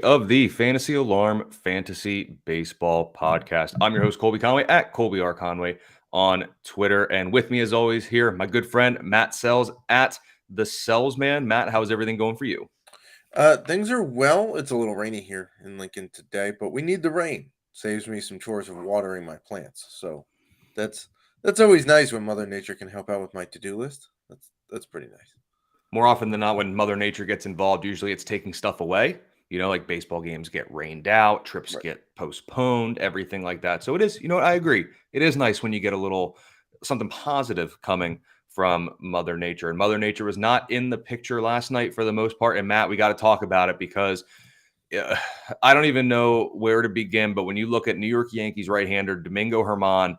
Of the Fantasy Alarm Fantasy Baseball Podcast. I'm your host, Colby Conway, at Colby R. Conway on Twitter. And with me, as always, here, my good friend, Matt Selz, at the Selz Man. Matt, how's everything going for you? Things are well. It's a little rainy here in Lincoln today, but we need the rain. Saves me some chores of watering my plants. So that's that's always nice when Mother Nature can help out with my to-do list. That's pretty nice. More often than not, when Mother Nature gets involved, usually it's taking stuff away. Like baseball games get rained out, trips Right. get postponed, everything like that. So it is, what, I agree. It is nice when you get a little something positive coming from Mother Nature. And Mother Nature was not in the picture last night for the most part. And Matt, we got to talk about it because uh, I don't even know where to begin. But when you look at New York Yankees right-hander Domingo German,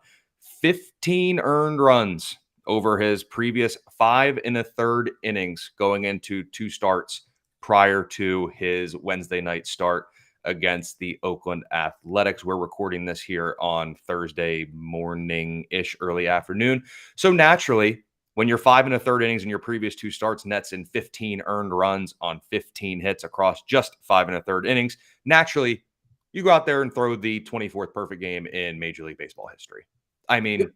15 earned runs over his previous 5 1/3 innings going into 2 starts prior to his Wednesday night start against the Oakland Athletics. We're recording this here on Thursday morning-ish, early afternoon. So naturally, when you're 5 1/3 innings in your previous 2 starts, nets in 15 earned runs on 15 hits across just 5 1/3 innings, naturally, you go out there and throw the 24th perfect game in Major League Baseball history. I mean,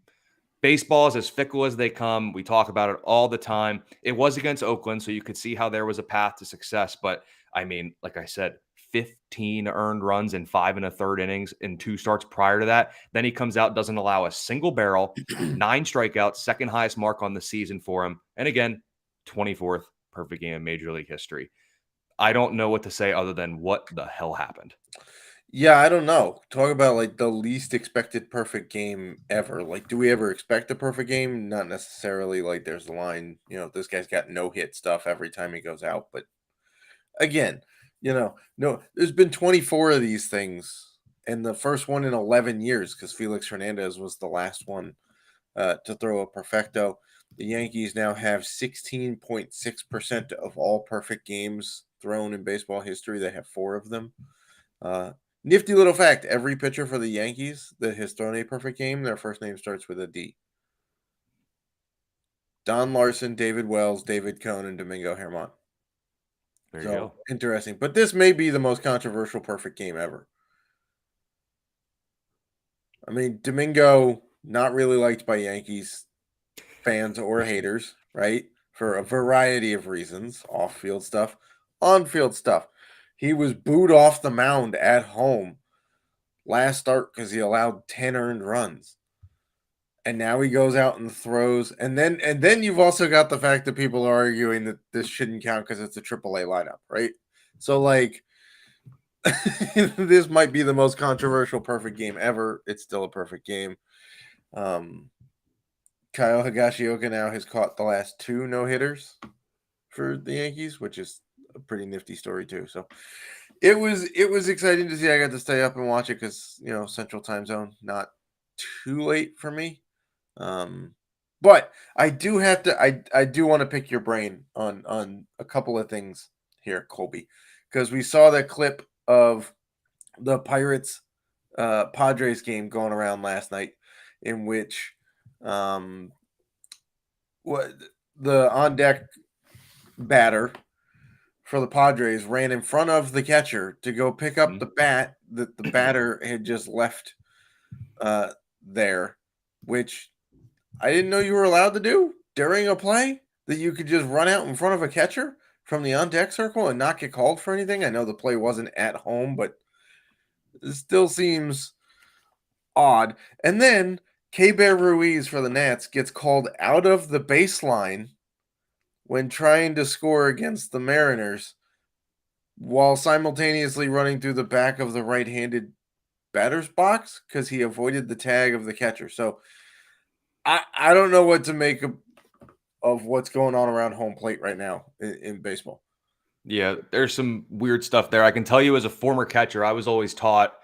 baseball is as fickle as they come. We talk about it all the time. It was against Oakland, so you could see how there was a path to success. But I mean, like I said, 15 earned runs in 5 1/3 innings in 2 starts prior to that. Then he comes out, doesn't allow a single barrel, 9 strikeouts, second highest mark on the season for him. And again, 24th perfect game in Major League history. I don't know what to say other than what the hell happened. Yeah, I don't know. Talk about like the least expected perfect game ever. Like, do we ever expect a perfect game? Not necessarily. Like, there's a line, this guy's got no hit stuff every time he goes out. But again, no, there's been 24 of these things, and the first one in 11 years because Felix Hernandez was the last one to throw a perfecto. The Yankees now have 16.6% of all perfect games thrown in baseball history. They have 4 of them. Uh, Nifty little fact: every pitcher for the Yankees that has thrown a perfect game, their first name starts with a D. Don Larson, David Wells, David Cohn, and Domingo German. There you So go. interesting. But this may be the most controversial perfect game ever. I mean, Domingo, not really liked by Yankees fans or haters, right? For a variety of reasons, off field stuff, on field stuff. He was booed off the mound at home last start because he allowed 10 earned runs. And now he goes out and throws. And then you've also got the fact that people are arguing that this shouldn't count because it's a AAA lineup, right? So like this might be the most controversial perfect game ever. It's still a perfect game. Um, Kyle Higashioka now has caught the last 2 no hitters for the Yankees, which is a pretty nifty story too. So it was exciting to see. I got to stay up and watch it because Central Time Zone, not too late for me. But I do have to. I do want to pick your brain on a couple of things here, Colby, because we saw that clip of the Pirates Padres game going around last night, in which um, what the on deck batter for the Padres ran in front of the catcher to go pick up Mhm. the bat that the batter had just left there, which I didn't know you were allowed to do during a play, that you could just run out in front of a catcher from the on deck circle and not get called for anything. I know the play wasn't at home, but it still seems odd. And then K Bear Ruiz for the Nats gets called out of the baseline when trying to score against the Mariners while simultaneously running through the back of the right handed batter's box because he avoided the tag of the catcher. So I don't know what to make of what's going on around home plate right now in baseball. Yeah, there's some weird stuff there. I can tell you as a former catcher, I was always taught,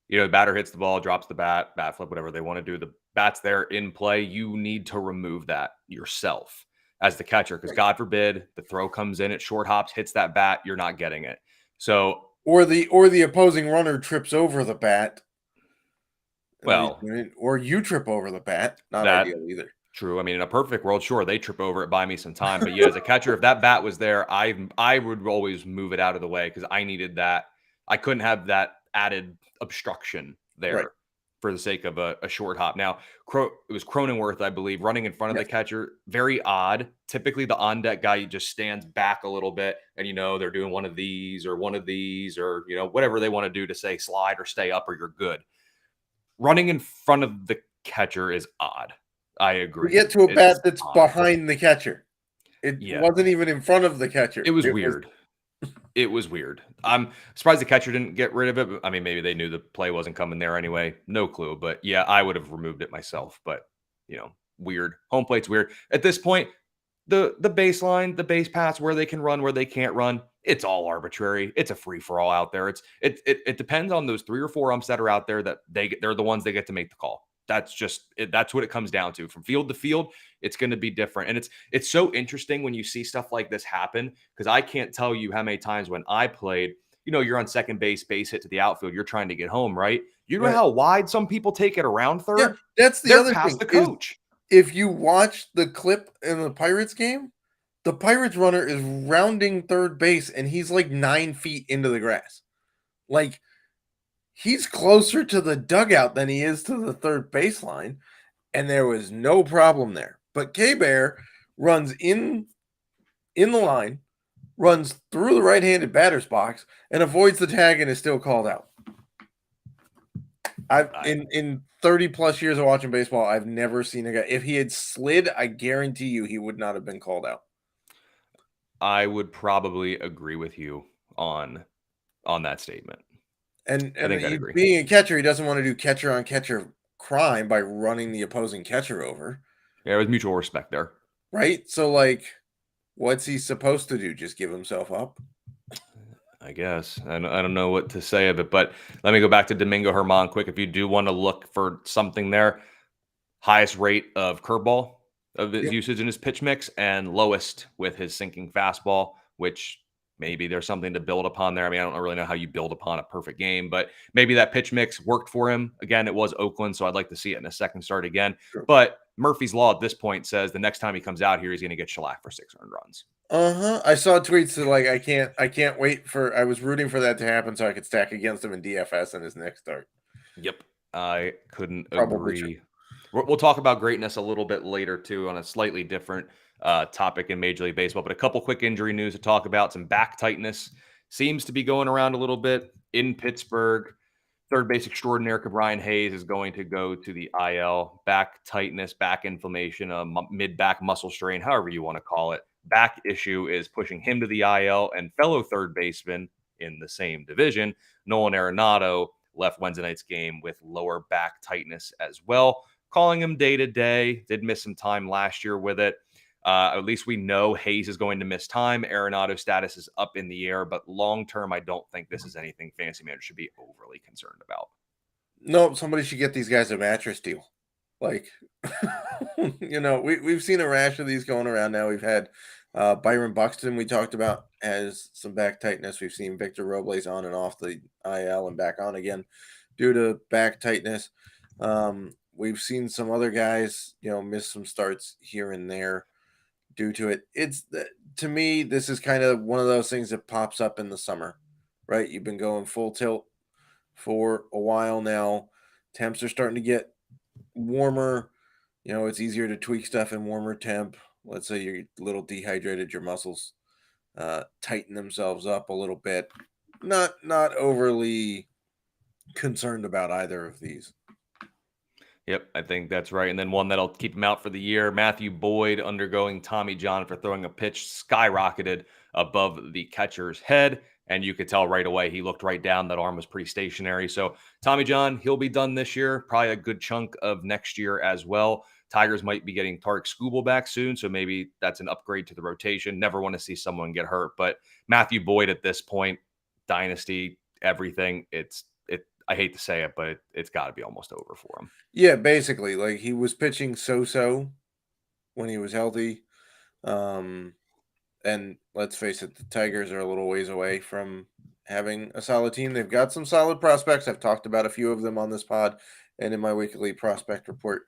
the batter hits the ball, drops the bat flip, whatever they want to do. The bat's there in play. You need to remove that yourself as the catcher because Right. God forbid the throw comes in, it short hops, hits that bat, you're not getting it. So, Or the opposing runner trips over the bat, well, or you trip over the bat. Not that ideal either. true. I mean, in a perfect world, sure, they trip over it, buy me some time. But yeah, as a catcher, if that bat was there, I would always move it out of the way because I needed that I couldn't have that added obstruction there Right. for the sake of a short hop. Now, it was Cronenworth, I believe, running in front of the Yes. catcher. Very odd. Typically, the on deck guy just stands back a little bit, and they're doing one of these or whatever they want to do to say slide or stay up or you're good. Running in front of the catcher is odd. I You agree. get to a bat It's that's odd. behind the catcher. It Yeah, wasn't even in front of the catcher. it was weird. It was weird. I'm surprised the catcher didn't get rid of it. I mean, maybe they knew the play wasn't coming there anyway. No clue. But yeah, I would have removed it myself. But weird. Home plate's weird. At this point, the baseline, the base paths, where they can run, where they can't run, it's all arbitrary. It's a free for all out there. It depends on those 3 or 4 umps that are out there that they're the ones that get to make the call. That's just it. That's what it comes down to. From field to field, it's going to be different. And it's so interesting when you see stuff like this happen, because I can't tell you how many times when I played, you're on second base hit to the outfield, you're trying to get home, right? You know Right. how wide some people take it around third? Yeah, that's the They're other past thing the is, coach. if you watch the clip in the Pirates game, the Pirates runner is rounding third base and he's like 9 feet into the grass. Like, he's closer to the dugout than he is to the third baseline, and there was no problem there. But K-Bear runs in the line, runs through the right-handed batter's box, and avoids the tag and is still called out. In 30 plus years of watching baseball, I've never seen a guy. If he had slid, I guarantee you he would not have been called out. I would probably agree with you on that statement. And I think I'd agree. being a catcher, he doesn't want to do catcher on catcher crime by running the opposing catcher over. Yeah, there was mutual respect there. Right? So, like, what's he supposed to do? Just give himself up? I guess. I don't know what to say of it, but let me go back to Domingo German quick. If you do want to look for something there, highest rate of curveball of his usage in his pitch mix, and lowest with his sinking fastball, which maybe there's something to build upon there. I mean, I don't really know how you build upon a perfect game, but maybe that pitch mix worked for him. Again, it was Oakland, so I'd like to see it in a second start again. Sure. But Murphy's Law at this point says the next time he comes out here, he's going to get shellacked for 6 earned runs. I saw tweets that, like, I can't wait for. I was rooting for that to happen so I could stack against him in DFS in his next start. Yep, I couldn't Probably agree. We'll talk about greatness a little bit later too, on a slightly different topic in Major League Baseball. But a couple quick injury news to talk about. Some back tightness seems to be going around a little bit in Pittsburgh. Third base extraordinaire Brian Hayes is going to go to the IL. Back tightness, back inflammation, mid-back muscle strain, however you want to call it. Back issue is pushing him to the IL, and fellow third baseman in the same division, Nolan Arenado, left Wednesday night's game with lower back tightness as well. Calling him day to day. Did miss some time last year with it. At least we know Hayes is going to miss time. Arenado's status is up in the air, but long term, I don't think this is anything fantasy managers should be overly concerned about. No, somebody should get these guys a mattress deal. Like, we've seen a rash of these going around now. We've had Byron Buxton, we talked about, has some back tightness. We've seen Victor Robles on and off the IL and back on again due to back tightness. We've seen some other guys, miss some starts here and there due to it. To me, this is kind of one of those things that pops up in the summer, right? You've been going full tilt for a while now. Temps are starting to get warmer. It's easier to tweak stuff in warmer temp. Let's say you're a little dehydrated, your muscles tighten themselves up a little bit. Not overly concerned about either of these. Yep, I think that's right. And then one that'll keep him out for the year, Matthew Boyd undergoing Tommy John for throwing a pitch skyrocketed above the catcher's head. And you could tell right away he looked right down. That arm was pretty stationary. So Tommy John, he'll be done this year, probably a good chunk of next year as well. Tigers might be getting Tarek Skubal back soon, so maybe that's an upgrade to the rotation. Never want to see someone get hurt. But Matthew Boyd at this point, dynasty, everything, I hate to say it, but it's got to be almost over for him. Yeah, basically. Like, he was pitching so-so when he was healthy. And let's face it, the Tigers are a little ways away from having a solid team. They've got some solid prospects. I've talked about a few of them on this pod and in my weekly prospect report.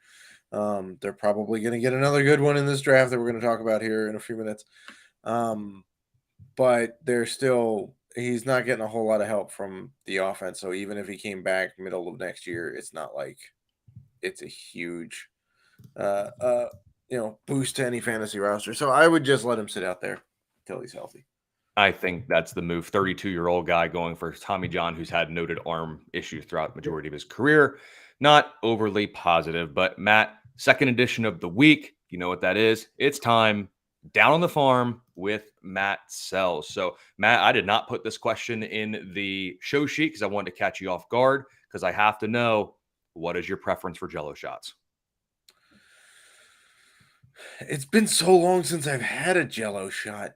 They're probably going to get another good one in this draft that we're going to talk about here in a few minutes. But they're still he's not getting a whole lot of help from the offense. So even if he came back middle of next year, it's not like it's a huge uh uh boost to any fantasy roster. So I would just let him sit out there until he's healthy. I think that's the move. 32-year-old guy going for Tommy John, who's had noted arm issues throughout the majority of his career. Not overly positive, but Matt, second edition of the week. You know what that is? It's time down on the farm with Matt Selz. So, Matt, I did not put this question in the show sheet because I wanted to catch you off guard because I have to know, what is your preference for Jello shots? It's been so long since I've had a Jello shot.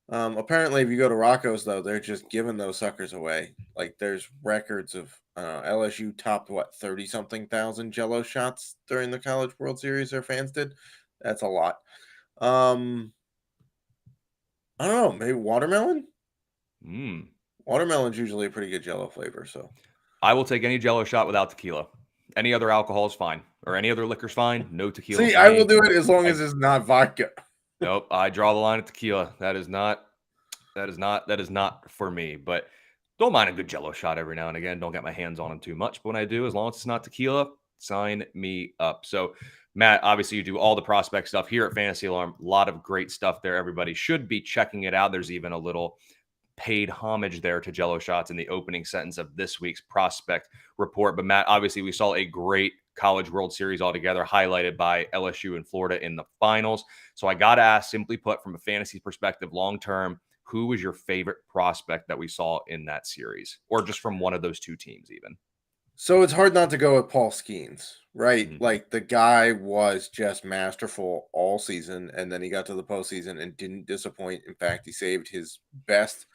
Apparently, if you go to Rocco's, though, they're just giving those suckers away. Like, there's records of LSU topped, 30 something thousand Jello shots during the College World Series. Their fans did. That's a lot. I don't know. Maybe watermelon? Watermelon's usually a pretty good Jello flavor. So I will take any Jello shot without tequila. Any other alcohol is fine, or any other liquor's fine. No tequila. See, I will do it as long as it's not vodka. Nope, I draw the line at tequila. That is not for me. But don't mind a good Jello shot every now and again. Don't get my hands on them too much. But when I do, as long as it's not tequila, sign me up. So, Matt, obviously you do all the prospect stuff here at Fantasy Alarm. A lot of great stuff there. Everybody should be checking it out. There's even a little paid homage there to Jello shots in the opening sentence of this week's prospect report. But Matt, obviously we saw a great College World Series altogether, highlighted by LSU and Florida in the finals. So I got to ask, simply put, from a fantasy perspective, long term, who was your favorite prospect that we saw in that series, or just from one of those two teams, even? So it's hard not to go with Paul Skeens, right? Mm-hmm. Like the guy was just masterful all season, and then he got to the postseason and didn't disappoint. In fact, he saved his best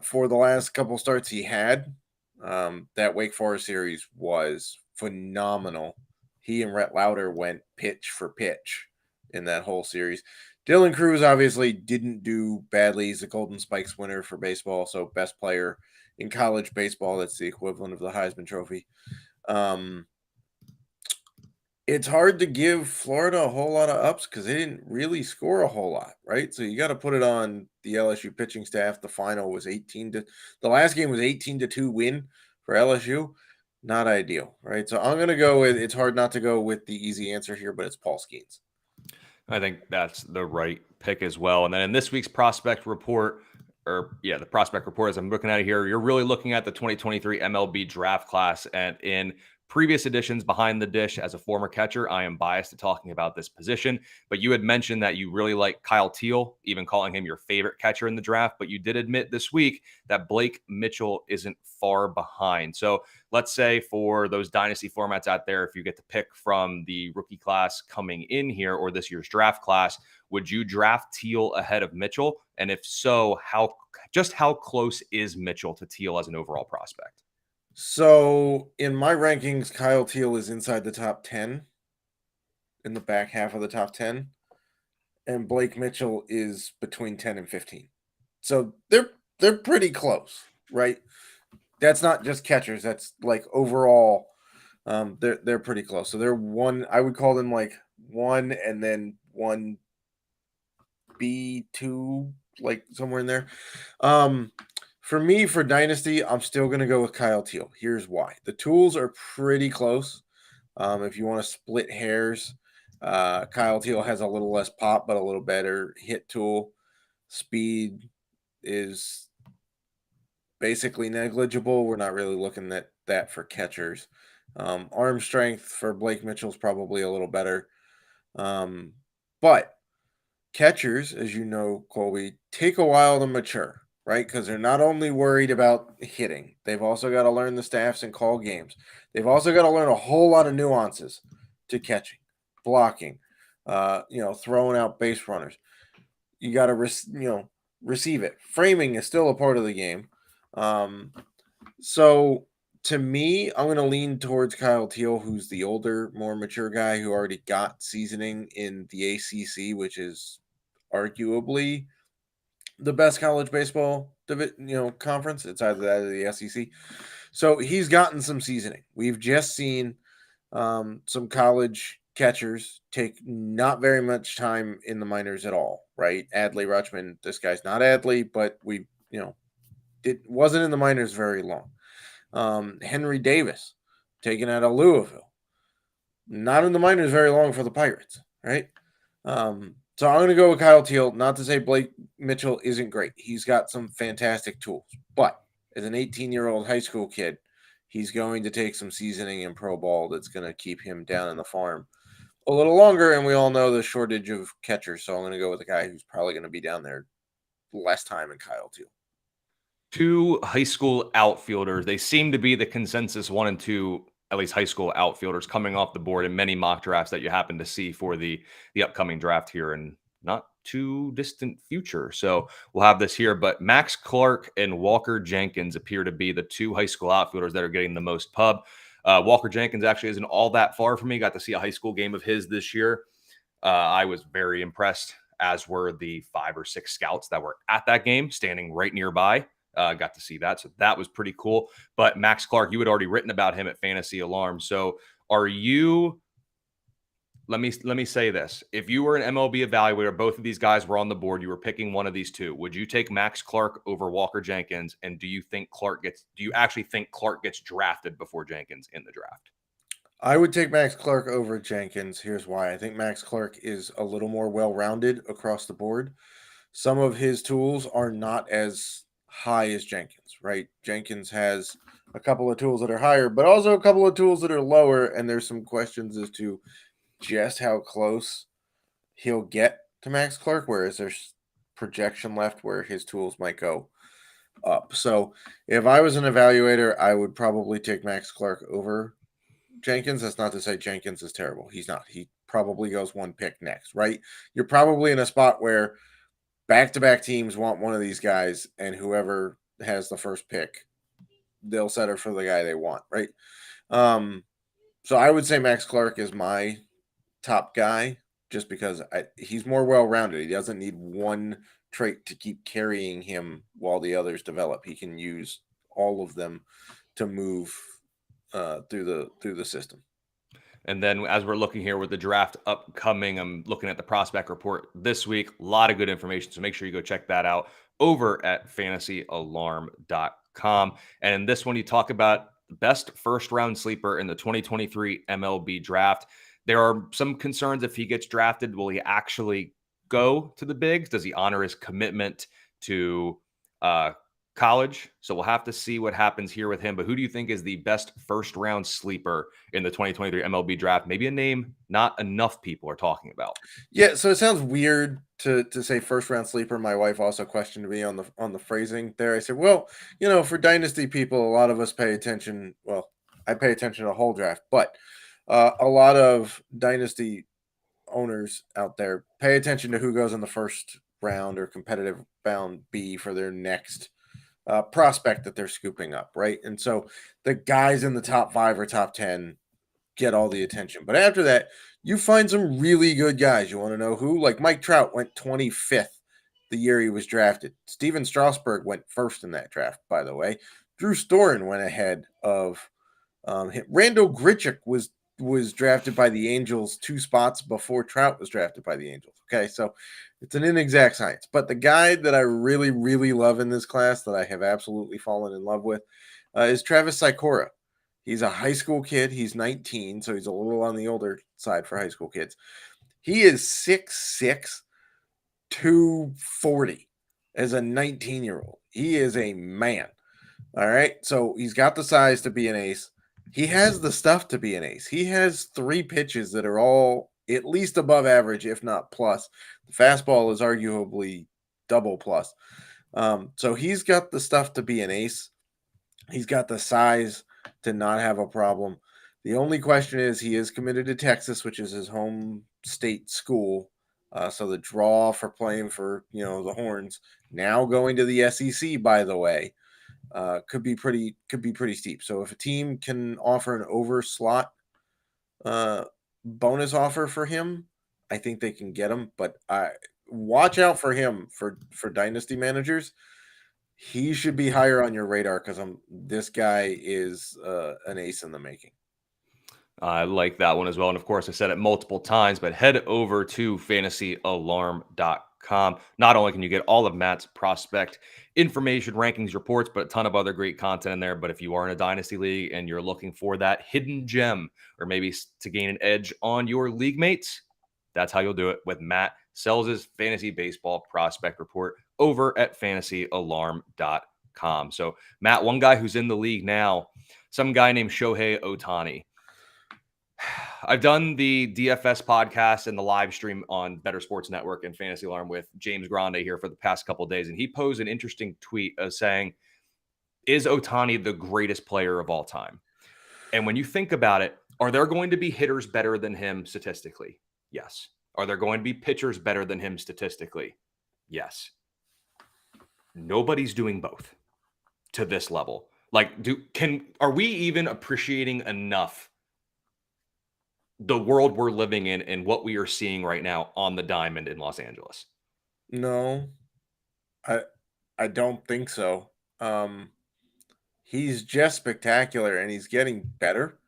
for the last couple starts he had. That Wake Forest series was phenomenal. He and Rhett Lauder went pitch for pitch in that whole series. Dylan Cruz obviously didn't do badly. He's a Golden Spikes winner for baseball, so best player in college baseball. That's the equivalent of the Heisman Trophy. It's hard to give Florida a whole lot of ups because they didn't really score a whole lot, right? So you got to put it on the LSU pitching staff. The final was the last game was 18-2 win for LSU. Not ideal, right? So I'm going to go with, it's hard not to go with the easy answer here, but it's Paul Skeens. I think that's the right pick as well. And then in this week's prospect report, the prospect report, as I'm looking at it here, you're really looking at the 2023 MLB Draft Class. And in previous editions, Behind the Dish, as a former catcher, I am biased to talking about this position. But you had mentioned that you really like Kyle Teal, even calling him your favorite catcher in the draft. But you did admit this week that Blake Mitchell isn't far behind. So let's say for those dynasty formats out there, if you get to pick from the rookie class coming in here or this year's draft class, would you draft Teal ahead of Mitchell? And if so, how close is Mitchell to Teal as an overall prospect? So in my rankings, Kyle Teal is inside the top 10, in the back half of the top 10, and Blake Mitchell is between 10 and 15. So they're pretty close, right? That's not just catchers. That's like overall, they're pretty close. So they're one. I would call them like one and then one B2, like somewhere in there. For me, for Dynasty, I'm still going to go with Kyle Teal. Here's why. The tools are pretty close. If you want to split hairs, Kyle Teal has a little less pop, but a little better hit tool. Speed is basically negligible. We're not really looking at that for catchers. Arm strength for Blake Mitchell is probably a little better. But catchers, as you know, Colby, take a while to mature, right? Because they're not only worried about hitting, they've also got to learn the staffs and call games. They've also got to learn a whole lot of nuances to catching, blocking, throwing out base runners. You got to, receive it. Framing is still a part of the game. So to me, I'm going to lean towards Kyle Teal, who's the older, more mature guy who already got seasoning in the ACC, which is arguably the best college baseball conference. It's either that or the SEC. So he's gotten some seasoning. We've just seen some college catchers take not very much time in the minors at all, right? Adley Rutschman, this guy's not Adley, but we wasn't in the minors very long. Henry Davis, taken out of Louisville, not in the minors very long for the Pirates, right? So I'm going to go with Kyle Teal. Not to say Blake Mitchell isn't great. He's got some fantastic tools. But as an 18-year-old high school kid, he's going to take some seasoning in pro ball that's going to keep him down in the farm a little longer. And we all know the shortage of catchers. So I'm going to go with a guy who's probably going to be down there less time in Kyle Teal. Two high school outfielders. They seem to be the consensus 1 and 2, at least high school outfielders coming off the board in many mock drafts that you happen to see for the upcoming draft here in not too distant future. So we'll have this here, but Max Clark and Walker Jenkins appear to be the two high school outfielders that are getting the most pub. Walker Jenkins actually isn't all that far from me. Got to see a high school game of his this year. I was very impressed, as were the 5 or 6 scouts that were at that game, standing right nearby. Got to see that. So that was pretty cool. But Max Clark, you had already written about him at Fantasy Alarm. So are you, let me say this. If you were an MLB evaluator, both of these guys were on the board, you were picking one of these two, would you take Max Clark over Walker Jenkins? And do you actually think Clark gets drafted before Jenkins in the draft? I would take Max Clark over Jenkins. Here's why. I think Max Clark is a little more well-rounded across the board. Some of his tools are not as high as Jenkins, right? Jenkins has a couple of tools that are higher, but also a couple of tools that are lower. And there's some questions as to just how close he'll get to Max Clark, whereas there's projection left where his tools might go up. So if I was an evaluator, I would probably take Max Clark over Jenkins. That's not to say Jenkins is terrible. He's not. He probably goes one pick next, right? You're probably in a spot where back-to-back teams want one of these guys, and whoever has the first pick, they'll settle for the guy they want, right? So I would say Max Clark is my top guy just because he's more well-rounded. He doesn't need one trait to keep carrying him while the others develop. He can use all of them to move through the system. And then as we're looking here with the draft upcoming, I'm looking at the prospect report this week. A lot of good information. So make sure you go check that out over at fantasyalarm.com. And in this one, you talk about the best first round sleeper in the 2023 MLB draft. There are some concerns if he gets drafted. Will he actually go to the bigs? Does he honor his commitment to college? So we'll have to see what happens here with him. But who do you think is the best first round sleeper in the 2023 MLB draft? Maybe a name not enough people are talking about. Yeah, so it sounds weird to say first round sleeper. My wife also questioned me on the phrasing there. I said, well, for dynasty people, a lot of us pay attention. Well, I pay attention to the whole draft, but a lot of dynasty owners out there pay attention to who goes in the first round or competitive round B for their next prospect that they're scooping up, right? And so the guys in the top 5 or top 10 get all the attention. But after that, you find some really good guys. You want to know who? Like Mike Trout went 25th the year he was drafted. Steven Strasburg went first in that draft, by the way. Drew Storen went ahead of him. Randall Grichuk was drafted by the Angels 2 spots before Trout was drafted by the Angels. Okay, so it's an inexact science. But the guy that I really, really love in this class that I have absolutely fallen in love with is Travis Sikora. He's a high school kid. He's 19, so he's a little on the older side for high school kids. He is 6'6", 240 as a 19-year-old. He is a man. All right, so he's got the size to be an ace. He has the stuff to be an ace. He has 3 pitches that are all at least above average, if not plus. The fastball is arguably double plus. So he's got the stuff to be an ace. He's got the size to not have a problem. The only question is he is committed to Texas, which is his home state school. So the draw for playing for, the Horns, now going to the SEC, by the way, could be pretty steep. So if a team can offer an over slot bonus offer for him, I think they can get him. But watch out for him for dynasty managers. He should be higher on your radar because this guy is an ace in the making. I like that one as well. And of course, I said it multiple times, but head over to fantasyalarm.com. Not only can you get all of Matt's prospect information, rankings, reports, but a ton of other great content in there. But if you are in a dynasty league and you're looking for that hidden gem or maybe to gain an edge on your league mates, that's how you'll do it with Matt Selz' Fantasy Baseball Prospect Report over at fantasyalarm.com. So, Matt, one guy who's in the league now, some guy named Shohei Ohtani. I've done the DFS podcast and the live stream on Better Sports Network and Fantasy Alarm with James Grande here for the past couple of days. And he posed an interesting tweet saying, is Ohtani the greatest player of all time? And when you think about it, are there going to be hitters better than him statistically? Yes. Are there going to be pitchers better than him statistically? Yes. Nobody's doing both to this level. Like, are we even appreciating enough the world we're living in and what we are seeing right now on the diamond in Los Angeles? No, I don't think so. He's just spectacular, and he's getting better.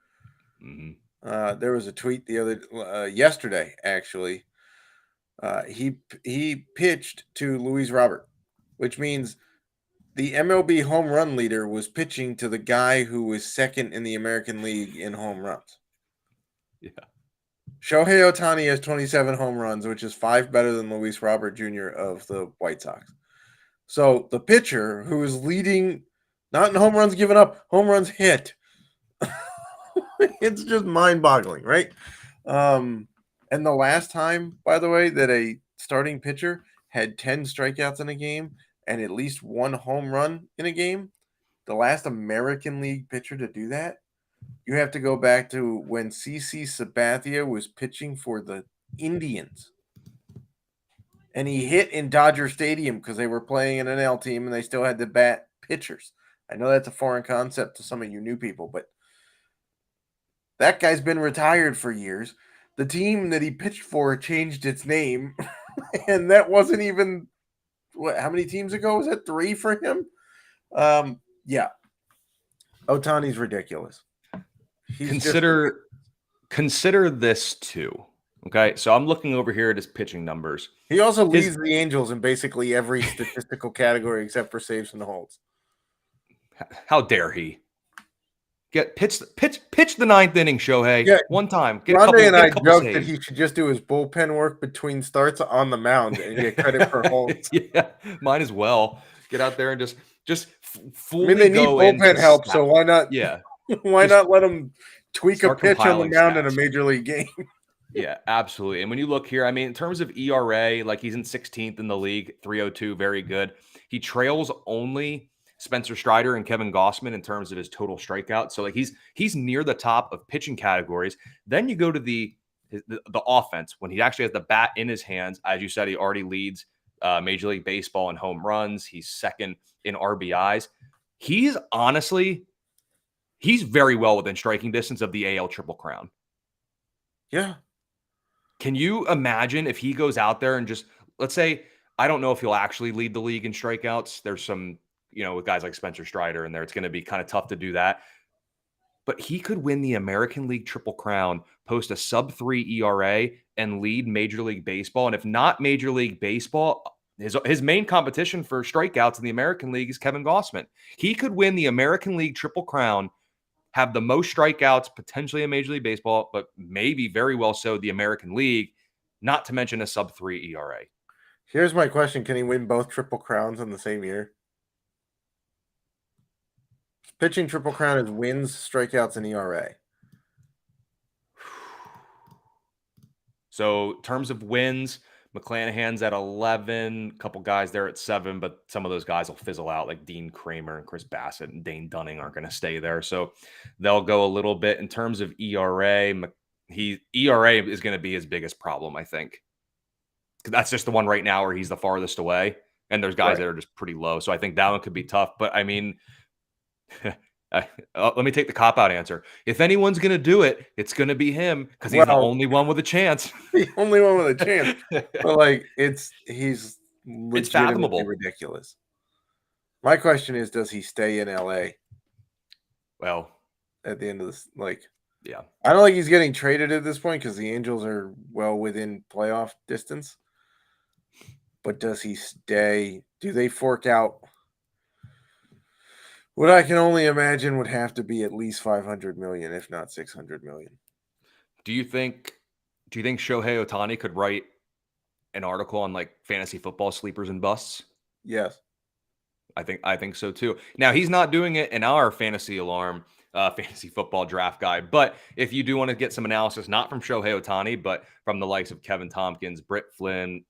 Mm-hmm. There was a tweet yesterday, actually. He pitched to Luis Robert, which means the MLB home run leader was pitching to the guy who was second in the American League in home runs. Yeah. Shohei Ohtani has 27 home runs, which is 5 better than Luis Robert Jr. of the White Sox. So the pitcher who is leading, not in home runs given up, home runs hit. It's just mind-boggling, right? And the last time, by the way, that a starting pitcher had 10 strikeouts in a game and at least 1 home run in a game, the last American League pitcher to do that, you have to go back to when CC Sabathia was pitching for the Indians. And he hit in Dodger Stadium because they were playing an NL team and they still had to bat pitchers. I know that's a foreign concept to some of you new people, but that guy's been retired for years. The team that he pitched for changed its name, and that wasn't even how many teams ago? Was that 3 for him? Yeah. Ohtani's ridiculous. Consider this too. Okay, so I'm looking over here at his pitching numbers. He also leads the Angels in basically every statistical category except for saves and holds. How dare he? Pitch the 9th inning, Shohei. Yeah, one time. Grande and I joked that he should just do his bullpen work between starts on the mound and get credit for holds. Yeah, might as well get out there and just fully. I mean, they need bullpen help, so why not? Yeah, why not let them tweak a pitch on the mound stats in a major league game? Yeah, absolutely. And when you look here, I mean, in terms of ERA, like he's in 16th in the league, 302, very good. He trails only Spencer Strider and Kevin Gossman in terms of his total strikeouts. So like he's near the top of pitching categories. Then you go to the offense when he actually has the bat in his hands. As you said, he already leads Major League Baseball in home runs. He's second in RBIs. He's very well within striking distance of the AL Triple Crown. Yeah. Can you imagine if he goes out there and just, let's say, I don't know if he'll actually lead the league in strikeouts. There's some, with guys like Spencer Strider in there, it's going to be kind of tough to do that. But he could win the American League Triple Crown, post a sub-3 ERA, and lead Major League Baseball. And if not Major League Baseball, his main competition for strikeouts in the American League is Kevin Gossman. He could win the American League Triple Crown, have the most strikeouts potentially in Major League Baseball, but maybe very well so the American League, not to mention a sub-3 ERA. Here's my question. Can he win both Triple Crowns in the same year? Pitching Triple Crown is wins, strikeouts, and ERA. So in terms of wins, McClanahan's at 11, a couple guys there at 7, but some of those guys will fizzle out, like Dean Kramer and Chris Bassett and Dane Dunning aren't going to stay there. So they'll go a little bit. In terms of ERA, ERA is going to be his biggest problem, I think. That's just the one right now where he's the farthest away, and there's guys that are just pretty low. So I think that one could be tough. But I mean, let me take the cop-out answer. If anyone's going to do it, it's going to be him because he's the only one with a chance. The only one with a chance. But he's fathomable. Ridiculous. My question is, does he stay in LA? Well, at the end of this, yeah, I don't think he's getting traded at this point because the Angels are well within playoff distance. But does he stay? Do they fork out What I can only imagine would have to be at least 500 million, if not 600 million. Do you think Shohei Ohtani could write an article on like fantasy football sleepers and busts? Yes. I think so too. Now he's not doing it in our fantasy alarm, fantasy football draft guide. But if you do want to get some analysis, not from Shohei Ohtani, but from the likes of Kevin Tompkins, Britt Flynn,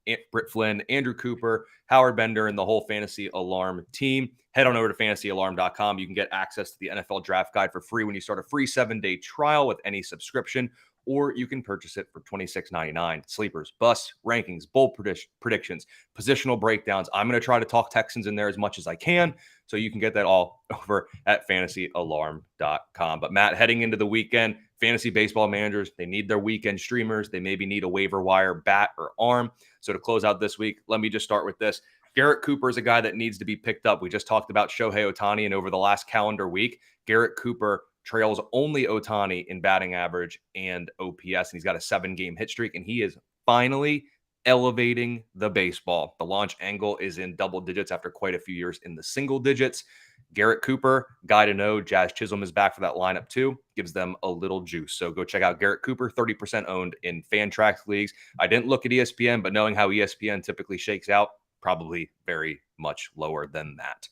Andrew Cooper, Howard Bender, and the whole fantasy alarm team, head on over to fantasyalarm.com. You can get access to the NFL draft guide for free when you start a free 7-day trial with any subscription, or you can purchase it for $26.99. Sleepers, busts, rankings, bold predictions, positional breakdowns. I'm going to try to talk Texans in there as much as I can, so you can get that all over at fantasyalarm.com. But Matt, heading into the weekend, fantasy baseball managers, they need their weekend streamers. They maybe need a waiver wire bat or arm. So to close out this week, let me just start with this. Garrett Cooper is a guy that needs to be picked up. We just talked about Shohei Ohtani, and over the last calendar week, Garrett Cooper trails only Ohtani in batting average and OPS, and he's got a 7-game hit streak, and he is finally elevating the baseball. The launch angle is in double digits after quite a few years in the single digits. Garrett Cooper, guy to know. Jazz Chisholm is back for that lineup too. Gives them a little juice. So go check out Garrett Cooper, 30% owned in Fantrax leagues. I didn't look at ESPN, but knowing how ESPN typically shakes out, probably very much lower than that.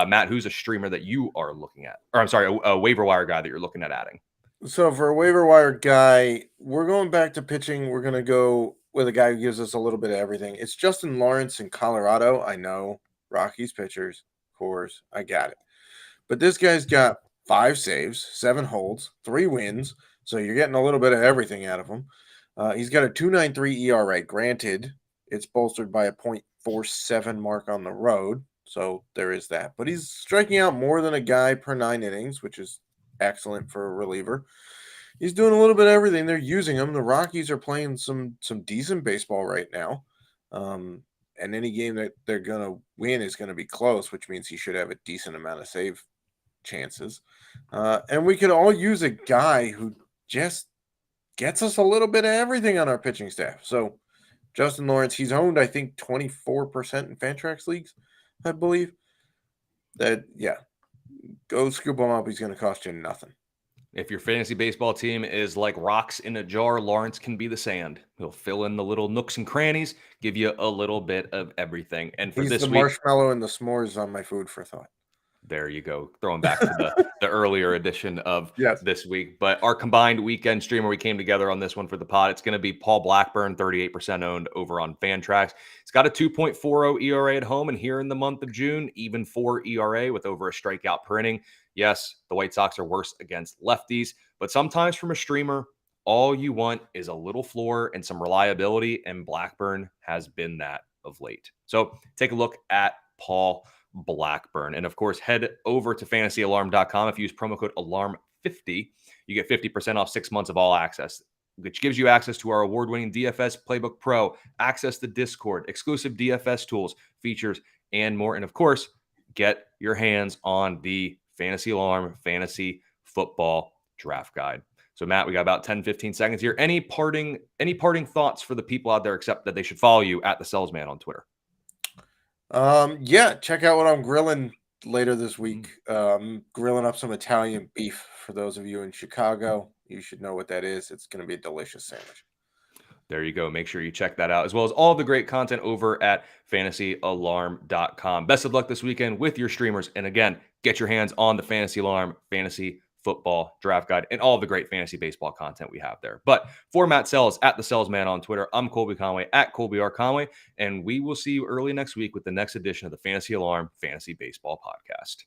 Matt, who's a streamer that you are looking at? Or I'm sorry, a waiver wire guy that you're looking at adding? So for a waiver wire guy, we're going back to pitching. We're going to go with a guy who gives us a little bit of everything. It's Justin Lawrence in Colorado. I know, Rockies pitchers, of course, I got it. But this guy's got 5 saves, 7 holds, 3 wins. So you're getting a little bit of everything out of him. He's got a 2.93 ERA. Granted, it's bolstered by a .47 mark on the road. So there is that. But he's striking out more than a guy per 9 innings, which is excellent for a reliever. He's doing a little bit of everything. They're using him. The Rockies are playing some decent baseball right now. And any game that they're going to win is going to be close, which means he should have a decent amount of save chances. And we could all use a guy who just gets us a little bit of everything on our pitching staff. So Justin Lawrence, he's owned, I think, 24% in Fantrax leagues, I believe. Go scoop him up. He's going to cost you nothing. If your fantasy baseball team is like rocks in a jar, Lawrence can be the sand. He'll fill in the little nooks and crannies, give you a little bit of everything. And for He's this the week, marshmallow and the s'mores on my food for thought. there you go. Throwing back to the earlier edition of Yes. this week. But our combined weekend streamer, we came together on this one for the pod. It's going to be Paul Blackburn, 38% owned over on Fantrax. He's got a 2.40 ERA at home, and here in the month of June, even 4 ERA with over a strikeout per inning. Yes, the White Sox are worse against lefties, but sometimes from a streamer, all you want is a little floor and some reliability, and Blackburn has been that of late. So take a look at Paul Blackburn. And of course, head over to fantasyalarm.com. If you use promo code ALARM50, you get 50% off 6 months of all access, which gives you access to our award-winning DFS Playbook Pro, access to Discord, exclusive DFS tools, features, and more. And of course, get your hands on the Fantasy Alarm Fantasy Football Draft Guide. So Matt, we got about 10, 15 seconds here. Any parting thoughts for the people out there, except that they should follow you at the Selz Man on Twitter? Check out what I'm grilling later this week. Grilling up some Italian beef for those of you in Chicago. You should know what that is. It's going to be a delicious sandwich. There you go. Make sure you check that out, as well as all the great content over at fantasyalarm.com. Best of luck this weekend with your streamers. And again, get your hands on the Fantasy Alarm Fantasy Football Draft Guide and all the great fantasy baseball content we have there. But for Matt Selz at the Selz Man on Twitter, I'm Colby Conway at Colby R. Conway, and we will see you early next week with the next edition of the Fantasy Alarm Fantasy Baseball Podcast.